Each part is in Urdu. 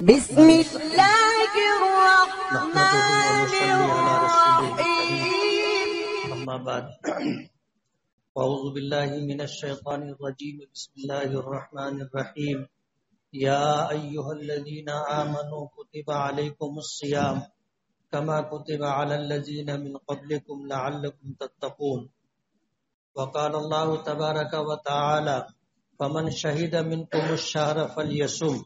بسم اللہ نحمده الرحمن ونصلي على رسوله الكريم الرحیم اما بعد اعوذ باللہ من الشیطان الرجیم بسم اللہ الرحمن الرحیم یا ایہا الذین آمنوا کتب علیکم الصیام کما کتب علی الذین من قبلکم لعلکم تتقون وقال اللہ تبارک وتعالی فمن شہد منکم الشہر فلیصم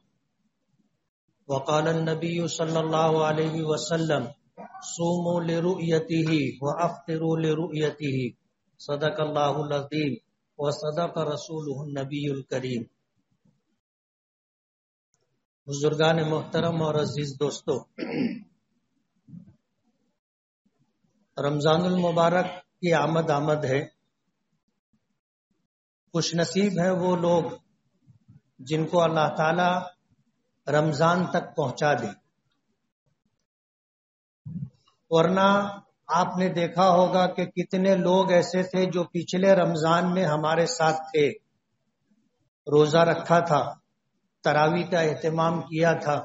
وقال النبي صلى الله عليه وسلم صوموا لرؤيته وافطروا لرؤيته صدق الله العظيم وصدق رسوله النبي الكريم۔ بزرگان محترم اور عزیز دوستو، رمضان المبارک کی آمد ہے۔ خوش نصیب ہیں وہ لوگ جن کو اللہ تعالی رمضان تک پہنچا دے، ورنہ آپ نے دیکھا ہوگا کہ کتنے لوگ ایسے تھے جو پچھلے رمضان میں ہمارے ساتھ تھے، روزہ رکھا تھا، تراویح کا اہتمام کیا تھا،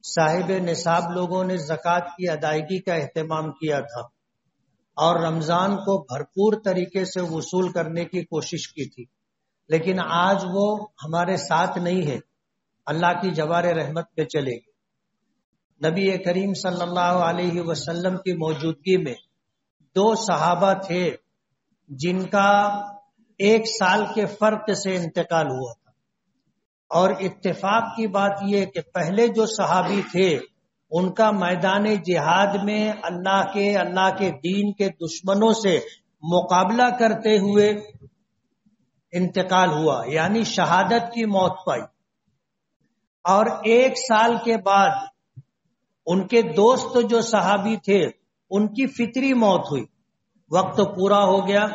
صاحب نصاب لوگوں نے زکوٰۃ کی ادائیگی کا اہتمام کیا تھا اور رمضان کو بھرپور طریقے سے وصول کرنے کی کوشش کی تھی، لیکن آج وہ ہمارے ساتھ نہیں ہے، اللہ کی جوار رحمت پہ چلے گئے۔ نبی کریم صلی اللہ علیہ وسلم کی موجودگی میں دو صحابہ تھے جن کا 1 سال کے فرق سے انتقال ہوا تھا، اور اتفاق کی بات یہ کہ پہلے جو صحابی تھے ان کا میدان جہاد میں اللہ کے دین کے دشمنوں سے مقابلہ کرتے ہوئے انتقال ہوا، یعنی شہادت کی موت پائی، اور 1 سال کے بعد ان کے دوست جو صحابی تھے ان کی فطری موت ہوئی۔ وقت پورا ہو گیا،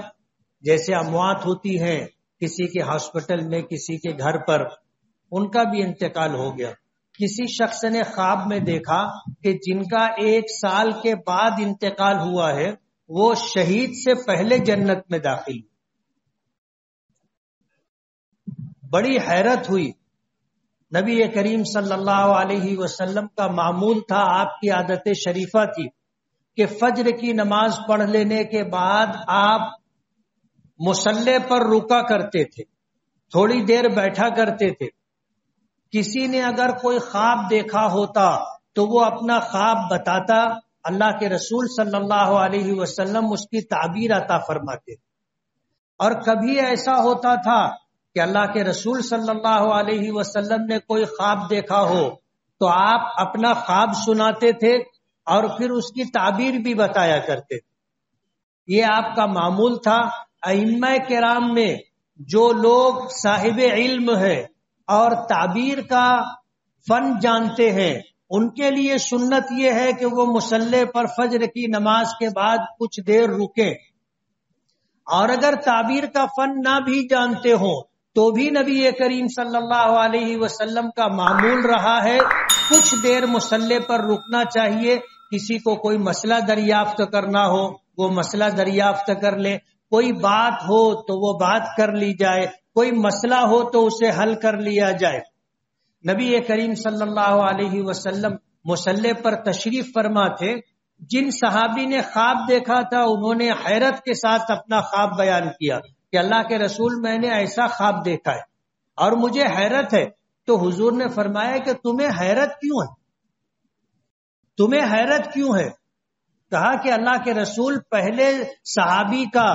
جیسے اموات ہوتی ہیں کسی کے ہاسپٹل میں، کسی کے گھر پر، ان کا بھی انتقال ہو گیا۔ کسی شخص نے خواب میں دیکھا کہ جن کا 1 سال کے بعد انتقال ہوا ہے وہ شہید سے پہلے جنت میں داخل ہوئے۔ بڑی حیرت ہوئی۔ نبی کریم صلی اللہ علیہ وسلم کا معمول تھا، آپ کی عادت شریفہ تھی کہ فجر کی نماز پڑھ لینے کے بعد آپ مصلی پر رکا کرتے تھے، تھوڑی دیر بیٹھا کرتے تھے۔ کسی نے اگر کوئی خواب دیکھا ہوتا تو وہ اپنا خواب بتاتا، اللہ کے رسول صلی اللہ علیہ وسلم اس کی تعبیر عطا فرماتے، اور کبھی ایسا ہوتا تھا کہ اللہ کے رسول صلی اللہ علیہ وسلم نے کوئی خواب دیکھا ہو تو آپ اپنا خواب سناتے تھے اور پھر اس کی تعبیر بھی بتایا کرتے تھے۔ یہ آپ کا معمول تھا۔ ائمہ کرام میں جو لوگ صاحب علم ہے اور تعبیر کا فن جانتے ہیں ان کے لیے سنت یہ ہے کہ وہ مصلی پر فجر کی نماز کے بعد کچھ دیر رکیں، اور اگر تعبیر کا فن نہ بھی جانتے ہوں تو بھی نبی کریم صلی اللہ علیہ وسلم کا معمول رہا ہے کچھ دیر مصلی پر رکنا چاہیے۔ کسی کو کوئی مسئلہ دریافت کرنا ہو وہ مسئلہ دریافت کر لے، کوئی بات ہو تو وہ بات کر لی جائے، کوئی مسئلہ ہو تو اسے حل کر لیا جائے۔ نبی کریم صلی اللہ علیہ وسلم مصلی پر تشریف فرما تھے۔ جن صحابی نے خواب دیکھا تھا انہوں نے حیرت کے ساتھ اپنا خواب بیان کیا کہ اللہ کے رسول میں نے ایسا خواب دیکھا ہے اور مجھے حیرت ہے۔ تو حضور نے فرمایا کہ تمہیں حیرت کیوں ہے؟ تمہیں حیرت کیوں ہے؟ کہا کہ اللہ کے رسول پہلے صحابی کا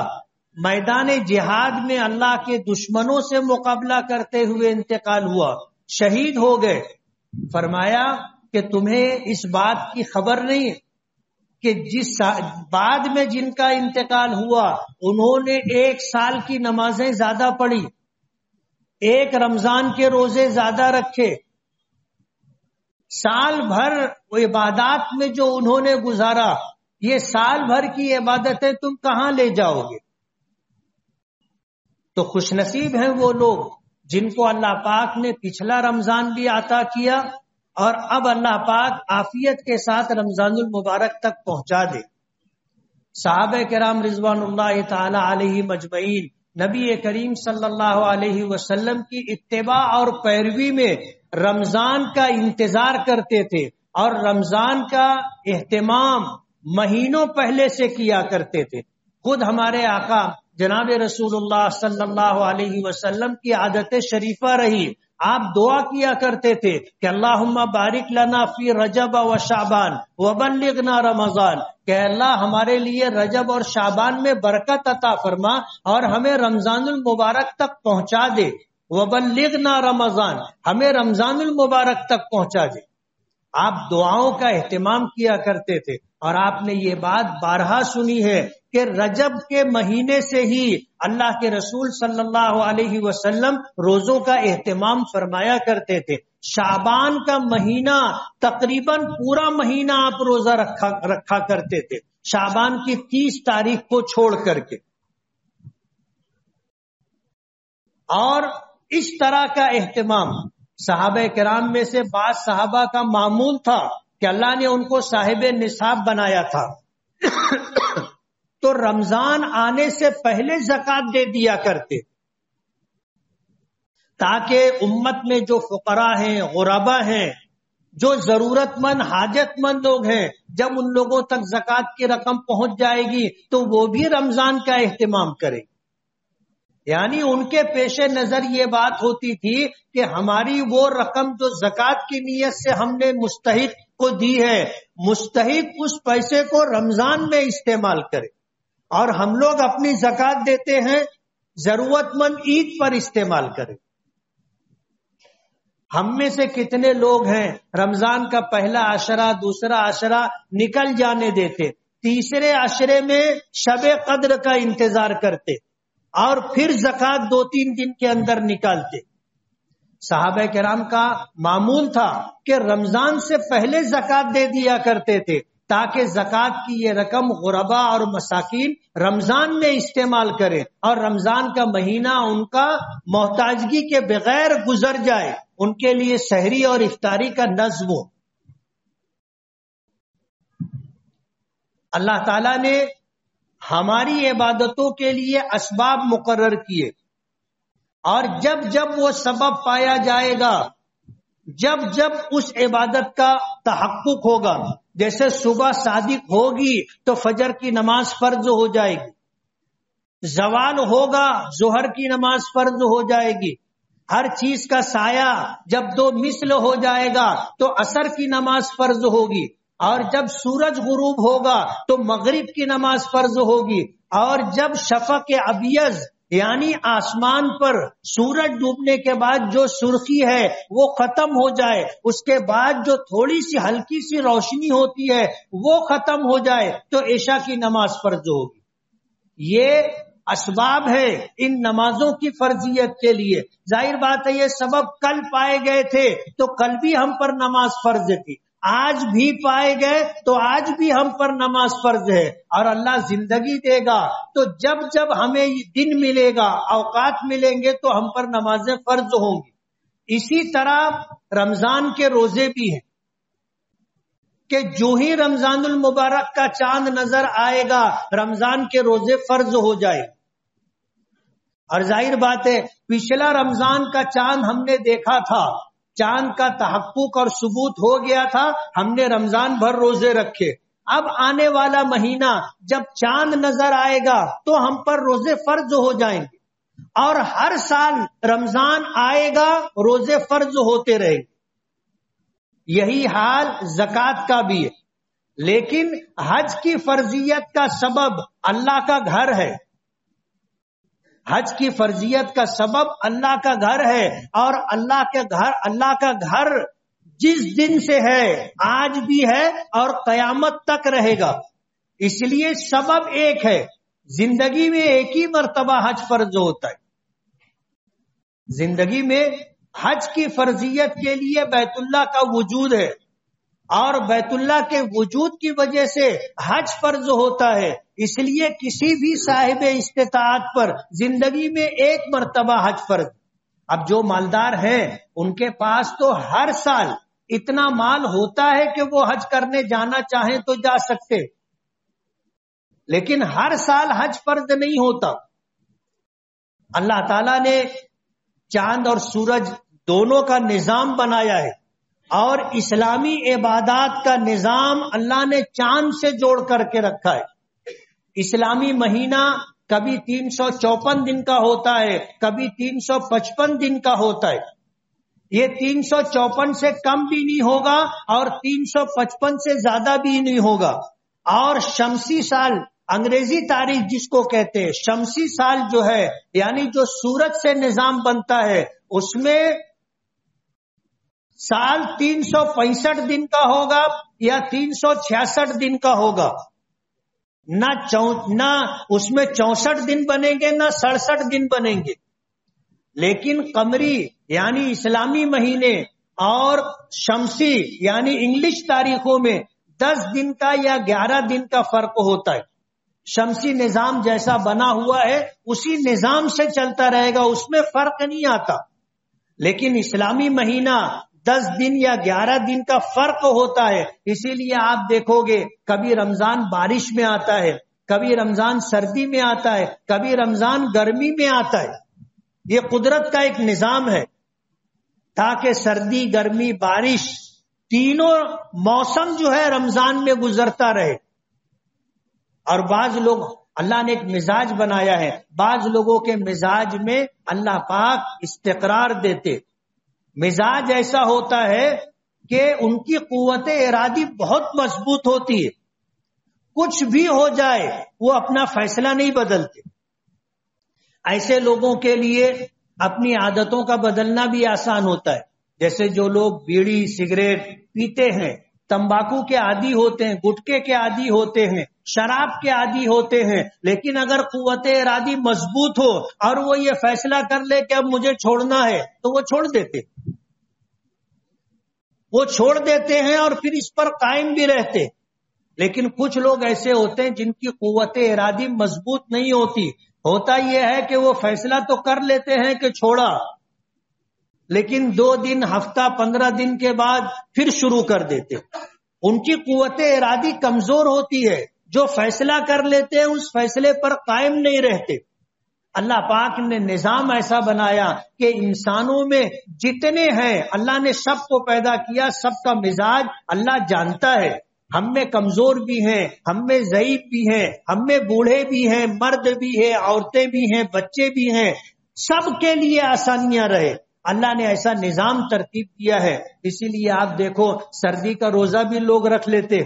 میدان جہاد میں اللہ کے دشمنوں سے مقابلہ کرتے ہوئے انتقال ہوا، شہید ہو گئے۔ فرمایا کہ تمہیں اس بات کی خبر نہیں ہے کہ جس بعد میں جن کا انتقال ہوا انہوں نے 1 سال کی نمازیں زیادہ پڑھی، 1 رمضان کے روزے زیادہ رکھے، سال بھر عبادات میں جو انہوں نے گزارا، یہ سال بھر کی عبادتیں تم کہاں لے جاؤ گے؟ تو خوش نصیب ہیں وہ لوگ جن کو اللہ پاک نے پچھلا رمضان بھی عطا کیا اور اب اللہ پاک عافیت کے ساتھ رمضان المبارک تک پہنچا دے۔ صحابہ کرام رضوان اللہ تعالی علیہ مجمعین نبی کریم صلی اللہ علیہ وسلم کی اتباع اور پیروی میں رمضان کا انتظار کرتے تھے اور رمضان کا اہتمام مہینوں پہلے سے کیا کرتے تھے. خود ہمارے آقا جناب رسول اللہ صلی اللہ علیہ وسلم کی عادت شریفہ رہی. آپ دعا کیا کرتے تھے کہ اللہم بارک لنا فی رجب و شعبان وبلغنا رمضان، کہ اللہ ہمارے لیے رجب اور شعبان میں برکت عطا فرما اور ہمیں رمضان المبارک تک پہنچا دے. وبلغنا رمضان، ہمیں رمضان المبارک تک پہنچا دے. آپ دعاؤں کا اہتمام کیا کرتے تھے اور آپ نے یہ بات بارہا سنی ہے کہ رجب کے مہینے سے ہی اللہ کے رسول صلی اللہ علیہ وسلم روزوں کا اہتمام فرمایا کرتے تھے. شعبان کا مہینہ تقریباً پورا مہینہ آپ روزہ رکھا کرتے تھے، شعبان کی 30 تاریخ کو چھوڑ کر کے. اور اس طرح کا اہتمام صحابہ کرام میں سے بعض صحابہ کا معمول تھا کہ اللہ نے ان کو صاحب نصاب بنایا تھا تو رمضان آنے سے پہلے زکوٰۃ دے دیا کرتے تاکہ امت میں جو فقراء ہیں، غربا ہیں، جو ضرورت مند حاجت مند لوگ ہیں، جب ان لوگوں تک زکوٰۃ کی رقم پہنچ جائے گی تو وہ بھی رمضان کا اہتمام کریں. یعنی ان کے پیش نظر یہ بات ہوتی تھی کہ ہماری وہ رقم جو زکوٰۃ کی نیت سے ہم نے مستحق کو دی ہے، مستحق اس پیسے کو رمضان میں استعمال کرے اور ہم لوگ اپنی زکوٰۃ دیتے ہیں ضرورت مند عید پر استعمال کریں. ہم میں سے کتنے لوگ ہیں رمضان کا پہلا عشرہ دوسرا عشرہ نکل جانے دیتے، تیسرے عشرے میں شب قدر کا انتظار کرتے اور پھر زکوٰۃ 2-3 دن کے اندر نکالتے. صحابہ کرام کا معمول تھا کہ رمضان سے پہلے زکوٰۃ دے دیا کرتے تھے تاکہ زکوٰۃ کی یہ رقم غربا اور مساکین رمضان میں استعمال کرے اور رمضان کا مہینہ ان کا محتاجگی کے بغیر گزر جائے، ان کے لیے سحری اور افطاری کا نظم ہو. اللہ تعالیٰ نے ہماری عبادتوں کے لیے اسباب مقرر کیے اور جب جب وہ سبب پایا جائے گا، جب جب اس عبادت کا تحقق ہوگا، جیسے صبح صادق ہوگی تو فجر کی نماز فرض ہو جائے گی، زوال ہوگا ظہر کی نماز فرض ہو جائے گی، ہر چیز کا سایہ جب 2 مثل ہو جائے گا تو عصر کی نماز فرض ہوگی، اور جب سورج غروب ہوگا تو مغرب کی نماز فرض ہوگی، اور جب شفق ابیض یعنی آسمان پر سورج ڈوبنے کے بعد جو سرخی ہے وہ ختم ہو جائے، اس کے بعد جو تھوڑی سی ہلکی سی روشنی ہوتی ہے وہ ختم ہو جائے تو عشاء کی نماز فرض ہوگی. یہ اسباب ہے ان نمازوں کی فرضیت کے لیے. ظاہر بات ہے یہ سبب کل پائے گئے تھے تو کل بھی ہم پر نماز فرض تھی، آج بھی پائے گئے تو آج بھی ہم پر نماز فرض ہے، اور اللہ زندگی دے گا تو جب جب ہمیں دن ملے گا، اوقات ملیں گے تو ہم پر نمازیں فرض ہوں گی. اسی طرح رمضان کے روزے بھی ہیں کہ جو ہی رمضان المبارک کا چاند نظر آئے گا رمضان کے روزے فرض ہو جائے. اور ظاہر بات ہے پچھلا رمضان کا چاند ہم نے دیکھا تھا، چاند کا تحقق اور ثبوت ہو گیا تھا، ہم نے رمضان بھر روزے رکھے. اب آنے والا مہینہ جب چاند نظر آئے گا تو ہم پر روزے فرض ہو جائیں گے، اور ہر سال رمضان آئے گا روزے فرض ہوتے رہیں گے. یہی حال زکوٰۃ کا بھی ہے، لیکن حج کی فرضیت کا سبب اللہ کا گھر ہے. حج کی فرضیت کا سبب اللہ کا گھر ہے، اور اللہ کا گھر جس دن سے ہے آج بھی ہے اور قیامت تک رہے گا. اس لیے سبب ایک ہے، زندگی میں ایک ہی مرتبہ حج فرض ہوتا ہے. زندگی میں حج کی فرضیت کے لیے بیت اللہ کا وجود ہے، اور بیت اللہ کے وجود کی وجہ سے حج فرض ہوتا ہے. اس لیے کسی بھی صاحب استطاعت پر زندگی میں ایک مرتبہ حج فرض. اب جو مالدار ہیں ان کے پاس تو ہر سال اتنا مال ہوتا ہے کہ وہ حج کرنے جانا چاہیں تو جا سکتے، لیکن ہر سال حج فرض نہیں ہوتا. اللہ تعالیٰ نے چاند اور سورج دونوں کا نظام بنایا ہے، اور اسلامی عبادات کا نظام اللہ نے چاند سے جوڑ کر کے رکھا ہے۔ اسلامی مہینہ کبھی 354 دن کا ہوتا ہے، کبھی 355 دن کا ہوتا ہے۔ یہ 354 سے کم بھی نہیں ہوگا اور 355 سے زیادہ بھی نہیں ہوگا۔ اور شمسی سال، انگریزی تاریخ جس کو کہتے ہیں، شمسی سال جو ہے یعنی جو سورج سے نظام بنتا ہے، اس میں سال 365 دن کا ہوگا یا 366 دن کا ہوگا، نہ اس میں 64 دن بنیں گے نہ 67 دن بنیں گے۔ لیکن قمری یعنی اسلامی مہینے اور شمسی یعنی انگلش تاریخوں میں 10 دن کا یا 11 دن کا فرق ہوتا ہے۔ شمسی نظام جیسا بنا ہوا ہے اسی نظام سے چلتا رہے گا، اس میں فرق نہیں آتا۔ لیکن اسلامی مہینہ 10 دن یا 11 دن کا فرق ہوتا ہے، اسی لیے آپ دیکھو گے کبھی رمضان بارش میں آتا ہے، کبھی رمضان سردی میں آتا ہے، کبھی رمضان گرمی میں آتا ہے۔ یہ قدرت کا ایک نظام ہے تاکہ سردی، گرمی، بارش تینوں موسم جو ہے رمضان میں گزرتا رہے۔ اور بعض لوگ، اللہ نے ایک مزاج بنایا ہے، بعض لوگوں کے مزاج میں اللہ پاک استقرار دیتے۔ مزاج ایسا ہوتا ہے کہ ان کی قوت ارادی بہت مضبوط ہوتی ہے، کچھ بھی ہو جائے وہ اپنا فیصلہ نہیں بدلتے۔ ایسے لوگوں کے لیے اپنی عادتوں کا بدلنا بھی آسان ہوتا ہے، جیسے جو لوگ بیڑی سگریٹ پیتے ہیں، تمباکو کے عادی ہوتے ہیں، گٹکے کے عادی ہوتے ہیں، شراب کے عادی ہوتے ہیں، لیکن اگر قوت ارادی مضبوط ہو اور وہ یہ فیصلہ کر لے کہ اب مجھے چھوڑنا ہے تو وہ چھوڑ دیتے ہیں اور پھر اس پر قائم بھی رہتے۔ لیکن کچھ لوگ ایسے ہوتے ہیں جن کی قوت ارادی مضبوط نہیں ہوتی، ہوتا یہ ہے کہ وہ فیصلہ تو کر لیتے ہیں کہ چھوڑا، لیکن 2 دن، ہفتہ، 15 دن کے بعد پھر شروع کر دیتے۔ ان کی قوت ارادی کمزور ہوتی ہے، جو فیصلہ کر لیتے ہیں اس فیصلے پر قائم نہیں رہتے۔ اللہ پاک نے نظام ایسا بنایا کہ انسانوں میں جتنے ہیں اللہ نے سب کو پیدا کیا، سب کا مزاج اللہ جانتا ہے۔ ہم میں کمزور بھی ہیں، ہم میں ضعیف بھی ہیں، ہم میں بوڑھے بھی ہیں، مرد بھی ہیں، عورتیں بھی ہیں، بچے بھی ہیں، سب کے لیے آسانیاں رہے۔ اللہ نے ایسا نظام ترتیب کیا ہے، اسی لیے آپ دیکھو سردی کا روزہ بھی لوگ رکھ لیتے،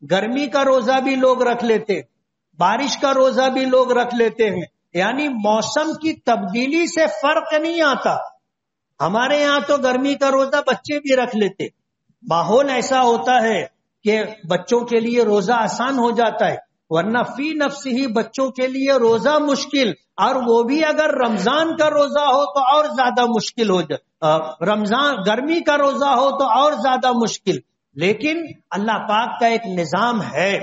گرمی کا روزہ بھی لوگ رکھ لیتے، بارش کا روزہ بھی لوگ رکھ لیتے ہیں۔ یعنی موسم کی تبدیلی سے فرق نہیں آتا۔ ہمارے یہاں تو گرمی کا روزہ بچے بھی رکھ لیتے، ماحول ایسا ہوتا ہے کہ بچوں کے لیے روزہ آسان ہو جاتا ہے، ورنہ فی نفس ہی بچوں کے لیے روزہ مشکل، اور وہ بھی اگر رمضان کا روزہ ہو تو اور زیادہ مشکل ہو جائے، رمضان گرمی کا روزہ ہو تو اور زیادہ مشکل۔ لیکن اللہ پاک کا ایک نظام ہے۔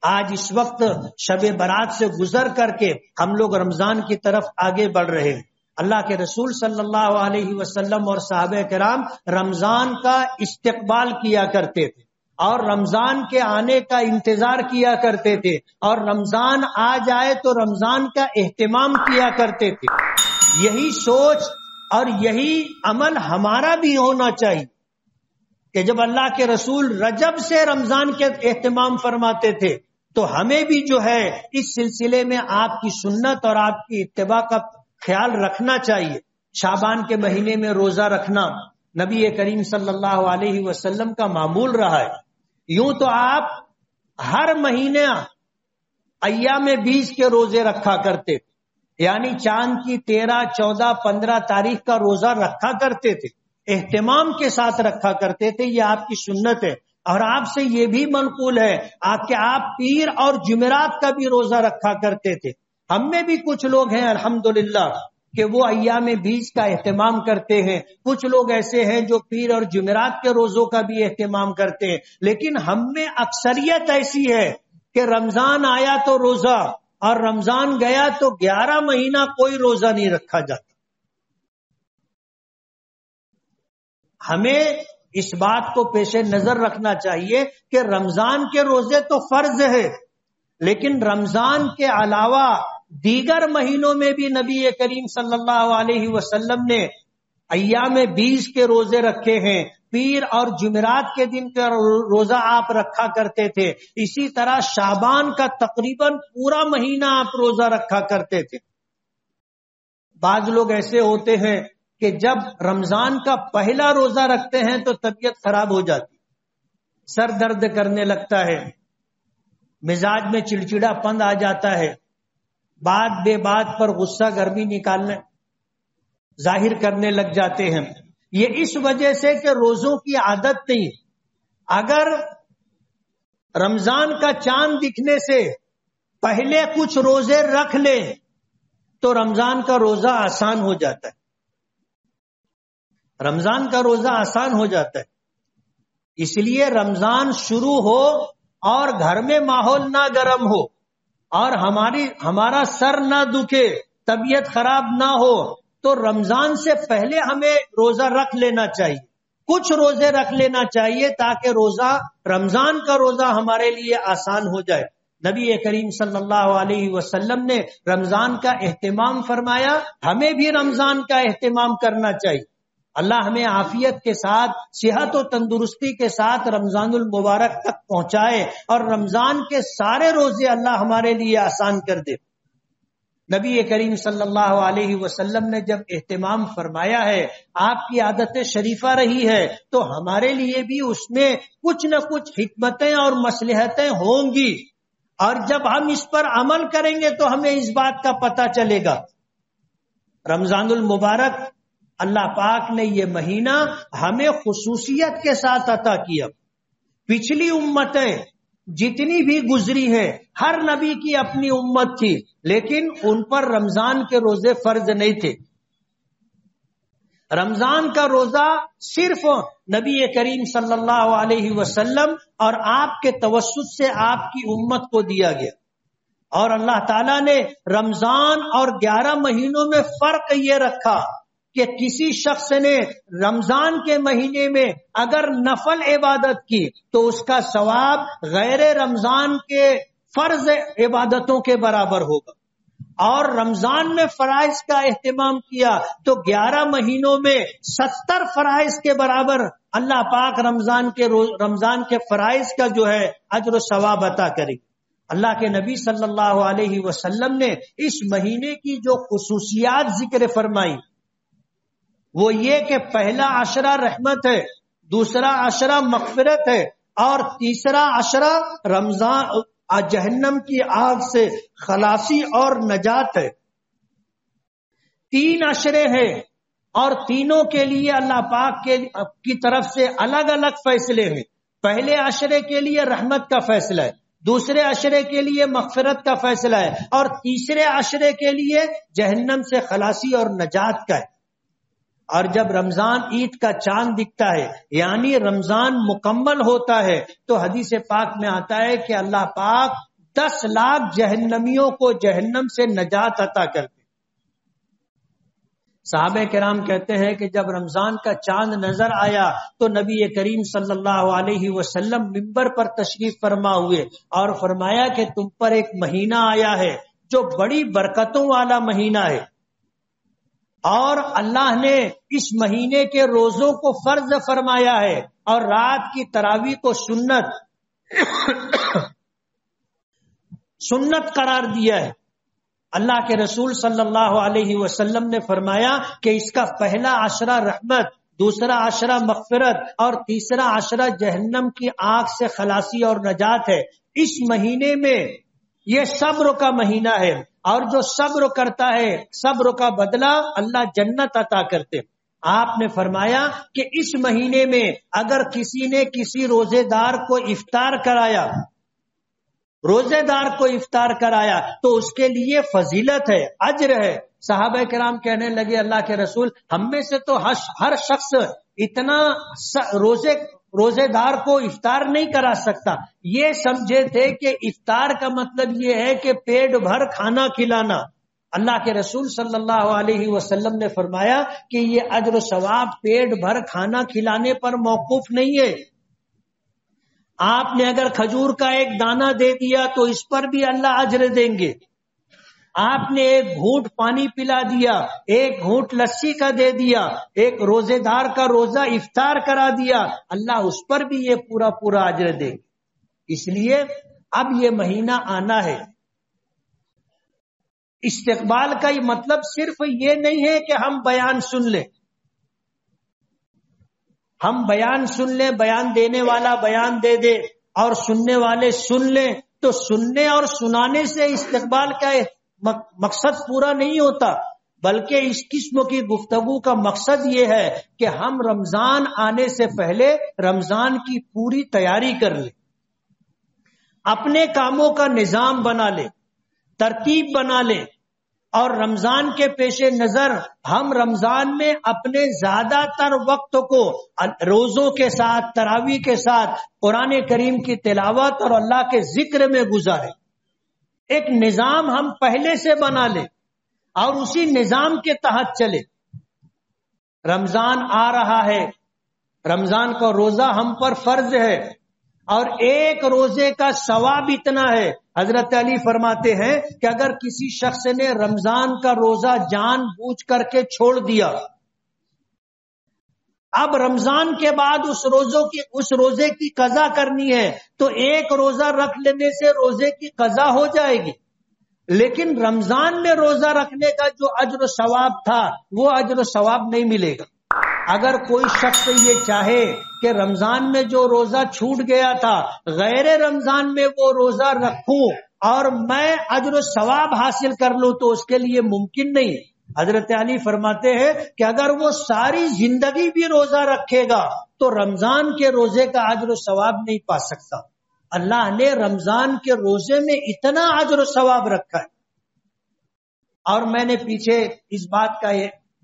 آج اس وقت شب برات سے گزر کر کے ہم لوگ رمضان کی طرف آگے بڑھ رہے ہیں۔ اللہ کے رسول صلی اللہ علیہ وسلم اور صحابہ کرام رمضان کا استقبال کیا کرتے تھے اور رمضان کے آنے کا انتظار کیا کرتے تھے، اور رمضان آ جائے تو رمضان کا اہتمام کیا کرتے تھے۔ یہی سوچ اور یہی عمل ہمارا بھی ہونا چاہیے کہ جب اللہ کے رسول رجب سے رمضان کے اہتمام فرماتے تھے تو ہمیں بھی جو ہے اس سلسلے میں آپ کی سنت اور آپ کی اتباع کا خیال رکھنا چاہیے۔ شعبان کے مہینے میں روزہ رکھنا نبی کریم صلی اللہ علیہ وسلم کا معمول رہا ہے۔ یوں تو آپ ہر مہینے ایام 20 کے روزے رکھا کرتے تھے، یعنی چاند کی 13، 14، 15 تاریخ کا روزہ رکھا کرتے تھے، اہتمام کے ساتھ رکھا کرتے تھے، یہ آپ کی سنت ہے۔ اور آپ سے یہ بھی منقول ہے کہ آپ پیر اور جمعرات کا بھی روزہ رکھا کرتے تھے۔ ہم میں بھی کچھ لوگ ہیں الحمدللہ کہ وہ ایام 20 کا اہتمام کرتے ہیں، کچھ لوگ ایسے ہیں جو پیر اور جمعرات کے روزوں کا بھی اہتمام کرتے ہیں، لیکن ہم میں اکثریت ایسی ہے کہ رمضان آیا تو روزہ اور رمضان گیا تو 11 مہینہ کوئی روزہ نہیں رکھا جاتا۔ ہمیں اس بات کو پیش نظر رکھنا چاہیے کہ رمضان کے روزے تو فرض ہے، لیکن رمضان کے علاوہ دیگر مہینوں میں بھی نبی کریم صلی اللہ علیہ وسلم نے ایام 20 کے روزے رکھے ہیں، پیر اور جمعرات کے دن کا روزہ آپ رکھا کرتے تھے، اسی طرح شعبان کا تقریباً پورا مہینہ آپ روزہ رکھا کرتے تھے۔ بعض لوگ ایسے ہوتے ہیں کہ جب رمضان کا پہلا روزہ رکھتے ہیں تو طبیعت خراب ہو جاتی، سر درد کرنے لگتا ہے، مزاج میں چڑچڑا پن آ جاتا ہے، بات بے بات پر غصہ گرمی نکالنے ظاہر کرنے لگ جاتے ہیں۔ یہ اس وجہ سے کہ روزوں کی عادت نہیں۔ اگر رمضان کا چاند دکھنے سے پہلے کچھ روزے رکھ لیں تو رمضان کا روزہ آسان ہو جاتا ہے، رمضان کا روزہ آسان ہو جاتا ہے۔ اس لیے رمضان شروع ہو اور گھر میں ماحول نہ گرم ہو اور ہمارا سر نہ دکھے، طبیعت خراب نہ ہو، تو رمضان سے پہلے ہمیں روزہ رکھ لینا چاہیے، کچھ روزے رکھ لینا چاہیے تاکہ رمضان کا روزہ ہمارے لیے آسان ہو جائے۔ نبی کریم صلی اللہ علیہ وسلم نے رمضان کا اہتمام فرمایا، ہمیں بھی رمضان کا اہتمام کرنا چاہیے۔ اللہ ہمیں عافیت کے ساتھ، صحت و تندرستی کے ساتھ رمضان المبارک تک پہنچائے اور رمضان کے سارے روزے اللہ ہمارے لیے آسان کر دے۔ نبی کریم صلی اللہ علیہ وسلم نے جب اہتمام فرمایا ہے، آپ کی عادت شریفہ رہی ہے، تو ہمارے لیے بھی اس میں کچھ نہ کچھ حکمتیں اور مصلحتیں ہوں گی، اور جب ہم اس پر عمل کریں گے تو ہمیں اس بات کا پتہ چلے گا۔ رمضان المبارک اللہ پاک نے یہ مہینہ ہمیں خصوصیت کے ساتھ عطا کیا۔ پچھلی امتیں جتنی بھی گزری ہیں، ہر نبی کی اپنی امت تھی، لیکن ان پر رمضان کے روزے فرض نہیں تھے۔ رمضان کا روزہ صرف نبی کریم صلی اللہ علیہ وسلم اور آپ کے توسط سے آپ کی امت کو دیا گیا، اور اللہ تعالیٰ نے رمضان اور 11 مہینوں میں فرق یہ رکھا کہ کسی شخص نے رمضان کے مہینے میں اگر نفل عبادت کی تو اس کا ثواب غیر رمضان کے فرض عبادتوں کے برابر ہوگا، اور رمضان میں فرائض کا اہتمام کیا تو 11 مہینوں میں 70 فرائض کے برابر اللہ پاک رمضان کے فرائض کا جو ہے اجر و ثواب عطا کرے۔ اللہ کے نبی صلی اللہ علیہ وسلم نے اس مہینے کی جو خصوصیات ذکر فرمائی وہ یہ کہ پہلا عشرہ رحمت ہے، دوسرا عشرہ مغفرت ہے، اور تیسرا عشرہ جہنم کی آگ سے خلاصی اور نجات ہے۔ 3 عشرے ہیں اور تینوں کے لیے اللہ پاک کی طرف سے الگ الگ فیصلے ہیں۔ پہلے عشرے کے لیے رحمت کا فیصلہ ہے، دوسرے عشرے کے لیے مغفرت کا فیصلہ ہے، اور تیسرے عشرے کے لیے جہنم سے خلاصی اور نجات کا ہے۔ اور جب رمضان عید کا چاند دکھتا ہے، یعنی رمضان مکمل ہوتا ہے، تو حدیث پاک میں آتا ہے کہ اللہ پاک 10 لاکھ جہنمیوں کو جہنم سے نجات عطا کرتے۔ صحابہ کرام کہتے ہیں کہ جب رمضان کا چاند نظر آیا تو نبی کریم صلی اللہ علیہ وسلم منبر پر تشریف فرما ہوئے اور فرمایا کہ تم پر ایک مہینہ آیا ہے جو بڑی برکتوں والا مہینہ ہے، اور اللہ نے اس مہینے کے روزوں کو فرض فرمایا ہے اور رات کی تراویح کو سنت قرار دیا ہے۔ اللہ کے رسول صلی اللہ علیہ وسلم نے فرمایا کہ اس کا پہلا عشرہ رحمت، دوسرا عشرہ مغفرت اور تیسرا عشرہ جہنم کی آگ سے خلاصی اور نجات ہے۔ اس مہینے میں یہ صبر کا مہینہ ہے، اور جو صبر کرتا ہے صبر کا بدلہ اللہ جنت عطا کرتے۔ آپ نے فرمایا کہ اس مہینے میں اگر کسی نے کسی روزے دار کو افطار کرایا تو اس کے لیے فضیلت ہے، اجر ہے۔ صحابہ کرام کہنے لگے اللہ کے رسول، ہم میں سے تو ہر شخص اتنا روزے دار کو افطار نہیں کرا سکتا۔ یہ سمجھے تھے کہ افطار کا مطلب یہ ہے کہ پیٹ بھر کھانا کھلانا۔ اللہ کے رسول صلی اللہ علیہ وسلم نے فرمایا کہ یہ اجر و ثواب پیٹ بھر کھانا کھلانے پر موقوف نہیں ہے۔ آپ نے اگر کھجور کا ایک دانہ دے دیا تو اس پر بھی اللہ اجر دیں گے، آپ نے ایک گھونٹ پانی پلا دیا، ایک گھونٹ لسی کا دے دیا، ایک روزے دار کا روزہ افطار کرا دیا، اللہ اس پر بھی یہ پورا پورا اجر دے. اس لیے اب یہ مہینہ آنا ہے. استقبال کا یہ مطلب صرف یہ نہیں ہے کہ ہم بیان سن لیں، ہم بیان سن لیں، بیان دینے والا بیان دے دے اور سننے والے سن لیں، تو سننے اور سنانے سے استقبال کا مقصد پورا نہیں ہوتا، بلکہ اس قسم کی گفتگو کا مقصد یہ ہے کہ ہم رمضان آنے سے پہلے رمضان کی پوری تیاری کر لیں، اپنے کاموں کا نظام بنا لیں، ترتیب بنا لیں، اور رمضان کے پیش نظر ہم رمضان میں اپنے زیادہ تر وقت کو روزوں کے ساتھ، تراویح کے ساتھ، قرآن کریم کی تلاوت اور اللہ کے ذکر میں گزاریں. ایک نظام ہم پہلے سے بنا لیں اور اسی نظام کے تحت چلے. رمضان آ رہا ہے، رمضان کا روزہ ہم پر فرض ہے، اور ایک روزے کا ثواب اتنا ہے. حضرت علی فرماتے ہیں کہ اگر کسی شخص نے رمضان کا روزہ جان بوجھ کر کے چھوڑ دیا، اب رمضان کے بعد اس روزے کی قضا کرنی ہے، تو ایک روزہ رکھ لینے سے روزے کی قضا ہو جائے گی. لیکن رمضان میں روزہ رکھنے کا جو اجر و ثواب تھا وہ اجر و ثواب نہیں ملے گا. اگر کوئی شخص یہ چاہے کہ رمضان میں جو روزہ چھوٹ گیا تھا غیر رمضان میں وہ روزہ رکھوں اور میں اجر و ثواب حاصل کر لوں، تو اس کے لیے ممکن نہیں. حضرت علی فرماتے ہیں کہ اگر وہ ساری زندگی بھی روزہ رکھے گا تو رمضان کے روزے کا اجر و ثواب نہیں پا سکتا. اللہ نے رمضان کے روزے میں اتنا اجر و ثواب رکھا ہے. اور میں نے پیچھے اس بات کا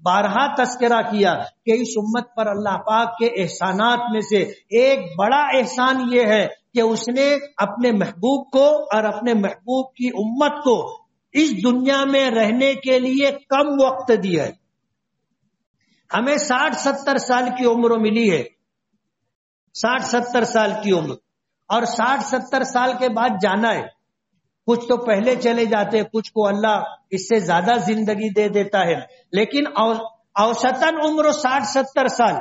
بارہا تذکرہ کیا کہ اس امت پر اللہ پاک کے احسانات میں سے ایک بڑا احسان یہ ہے کہ اس نے اپنے محبوب کو اور اپنے محبوب کی امت کو اس دنیا میں رہنے کے لیے کم وقت دیا ہے. ہمیں 60-70 سال کی عمر ملی ہے، 60-70 سال کی عمر، اور 60-70 سال کے بعد جانا ہے. کچھ تو پہلے چلے جاتے، کچھ کو اللہ اس سے زیادہ زندگی دے دیتا ہے، لیکن اوسطاً عمر 60-70 سال.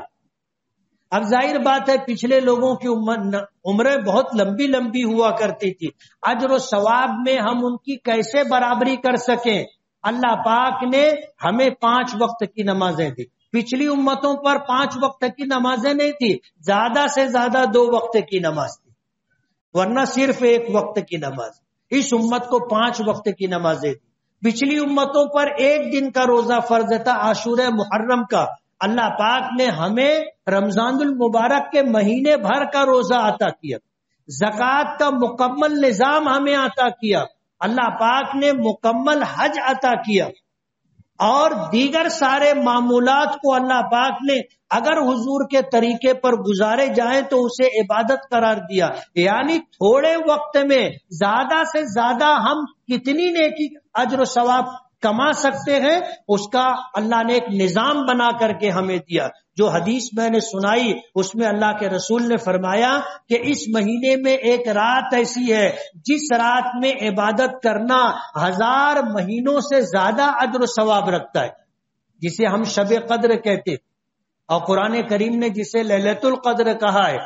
اب ظاہر بات ہے پچھلے لوگوں کی عمریں بہت لمبی لمبی ہوا کرتی تھی. اجر و ثواب میں ہم ان کی کیسے برابری کر سکیں؟ اللہ پاک نے ہمیں 5 وقت کی نمازیں دی. پچھلی امتوں پر 5 وقت کی نمازیں نہیں تھی، زیادہ سے زیادہ 2 وقت کی نماز تھی، ورنہ صرف 1 وقت کی نماز. اس امت کو 5 وقت کی نمازیں دی. پچھلی امتوں پر 1 دن کا روزہ فرض تھا، عاشورہ محرم کا. اللہ پاک نے ہمیں رمضان المبارک کے مہینے بھر کا روزہ عطا کیا. زکوٰۃ کا مکمل نظام ہمیں عطا کیا. اللہ پاک نے مکمل حج عطا کیا، اور دیگر سارے معمولات کو اللہ پاک نے اگر حضور کے طریقے پر گزارے جائیں تو اسے عبادت قرار دیا. یعنی تھوڑے وقت میں زیادہ سے زیادہ ہم کتنی نیکی اجر و ثواب کما سکتے ہیں، اس کا اللہ نے ایک نظام بنا کر کے ہمیں دیا. جو حدیث میں نے سنائی اس میں اللہ کے رسول نے فرمایا کہ اس مہینے میں ایک رات ایسی ہے جس رات میں عبادت کرنا 1000 مہینوں سے زیادہ اجر و ثواب رکھتا ہے، جسے ہم شب قدر کہتے ہیں. اور قرآن کریم نے جسے لیلۃ القدر کہا ہے.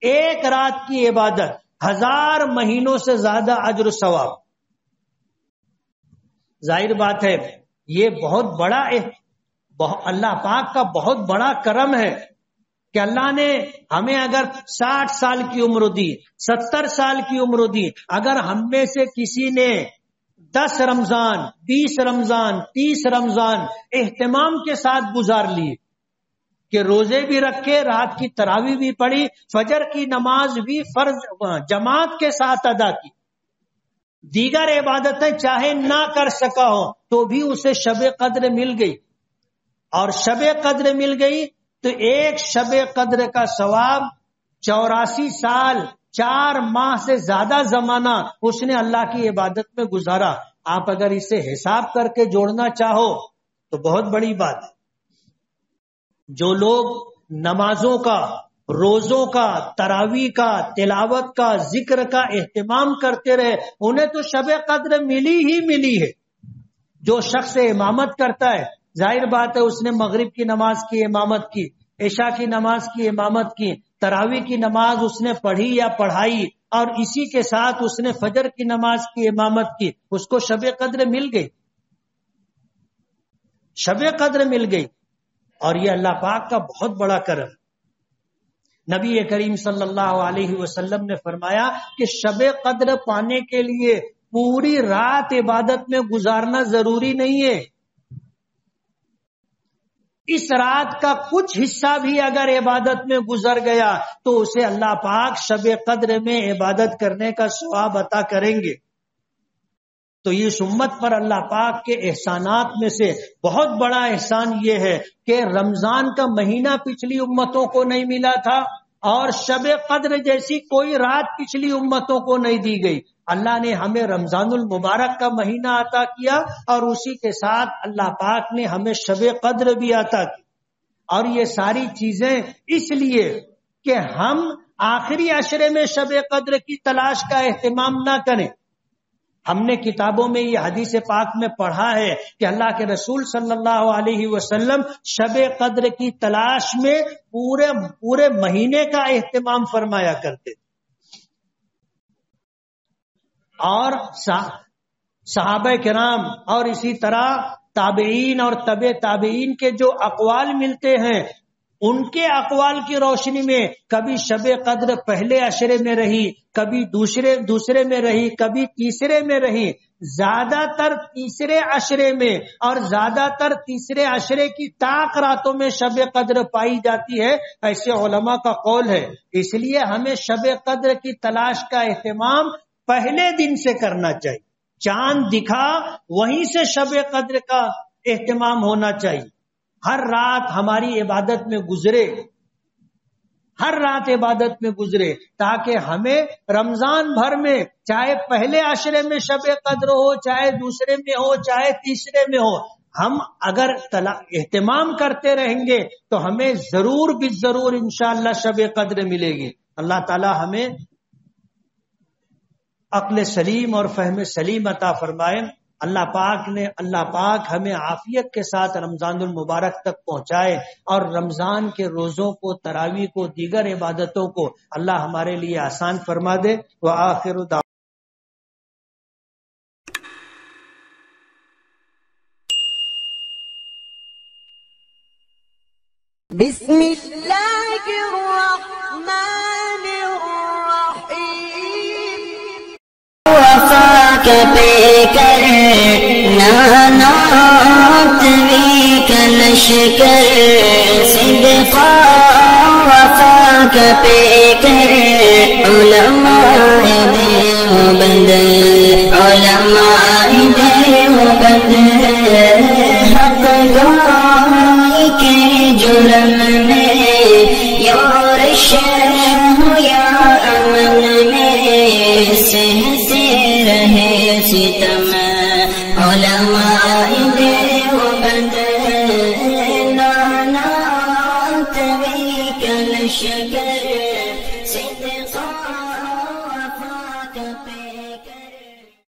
ایک رات کی عبادت 1000 مہینوں سے زیادہ اجر و ثواب. ظاہر بات ہے یہ بہت بڑا اللہ پاک کا بہت بڑا کرم ہے کہ اللہ نے ہمیں اگر 60 سال کی عمر دی، 70 سال کی عمر دی، اگر ہم میں سے کسی نے 10 رمضان، 20 رمضان، 30 رمضان اہتمام کے ساتھ گزار لیے کہ روزے بھی رکھے، رات کی تراویح بھی پڑھی، فجر کی نماز بھی فرض جماعت کے ساتھ ادا کی، دیگر عبادتیں چاہے نہ کر سکا ہو تو بھی اسے شب قدر مل گئی. اور شب قدر مل گئی تو ایک شب قدر کا ثواب 84 سال 4 ماہ سے زیادہ زمانہ اس نے اللہ کی عبادت میں گزارا. آپ اگر اسے حساب کر کے جوڑنا چاہو تو بہت بڑی بات ہے. جو لوگ نمازوں کا، روزوں کا، تراویح کا، تلاوت کا، ذکر کا اہتمام کرتے رہے انہیں تو شب قدر ملی ہی ملی ہے. جو شخص امامت کرتا ہے، ظاہر بات ہے اس نے مغرب کی نماز کی امامت کی، عشاء کی نماز کی امامت کی، تراویح کی نماز اس نے پڑھی یا پڑھائی، اور اسی کے ساتھ اس نے فجر کی نماز کی امامت کی، اس کو شب قدر مل گئی، شب قدر مل گئی۔ اور یہ اللہ پاک کا بہت بڑا کرم۔ نبی کریم صلی اللہ علیہ وسلم نے فرمایا کہ شب قدر پانے کے لیے پوری رات عبادت میں گزارنا ضروری نہیں ہے، اس رات کا کچھ حصہ بھی اگر عبادت میں گزر گیا تو اسے اللہ پاک شب قدر میں عبادت کرنے کا ثواب عطا کریں گے۔ تو اس امت پر اللہ پاک کے احسانات میں سے بہت بڑا احسان یہ ہے کہ رمضان کا مہینہ پچھلی امتوں کو نہیں ملا تھا، اور شب قدر جیسی کوئی رات پچھلی امتوں کو نہیں دی گئی۔ اللہ نے ہمیں رمضان المبارک کا مہینہ عطا کیا، اور اسی کے ساتھ اللہ پاک نے ہمیں شب قدر بھی عطا کی۔ اور یہ ساری چیزیں اس لیے کہ ہم آخری عشرے میں شب قدر کی تلاش کا اہتمام نہ کریں۔ ہم نے کتابوں میں یہ حدیث پاک میں پڑھا ہے کہ اللہ کے رسول صلی اللہ علیہ وسلم شب قدر کی تلاش میں پورے مہینے کا اہتمام فرمایا کرتے، اور صحابہ کرام اور اسی طرح تابعین اور تبع تابعین کے جو اقوال ملتے ہیں، ان کے اقوال کی روشنی میں کبھی شب قدر پہلے عشرے میں رہی، کبھی دوسرے میں رہی، کبھی تیسرے میں رہی، زیادہ تر تیسرے عشرے میں، اور زیادہ تر تیسرے عشرے کی طاق راتوں میں شب قدر پائی جاتی ہے، ایسے علماء کا قول ہے۔ اس لیے ہمیں شب قدر کی تلاش کا اہتمام پہلے دن سے کرنا چاہیے، چاند دکھا وہیں سے شب قدر کا اہتمام ہونا چاہیے۔ ہر رات ہماری عبادت میں گزرے، ہر رات عبادت میں گزرے، تاکہ ہمیں رمضان بھر میں چاہے پہلے عشرے میں شب قدر ہو، چاہے دوسرے میں ہو، چاہے تیسرے میں ہو، ہم اگر اہتمام کرتے رہیں گے تو ہمیں ضرور بھی ضرور انشاءاللہ شب قدر ملے گی۔ اللہ تعالی ہمیں عقل سلیم اور فہم سلیم عطا فرمائے۔ اللہ پاک ہمیں عافیت کے ساتھ رمضان المبارک تک پہنچائے، اور رمضان کے روزوں کو، تراویح کو، دیگر عبادتوں کو اللہ ہمارے لیے آسان فرما دے۔ وآخر دعوانا بسم اللہ الرحمن الرحیم۔ وفا کے پہ کر نانات وی کلشکر صدقا، وفا کے پہ کر علماء دیوبند، علماء دیوبند حق گواہی کے جرم میں، یورش ہو یا امن میں سہتے رہے ستم، علماء دیوبند نانات وی کلشکر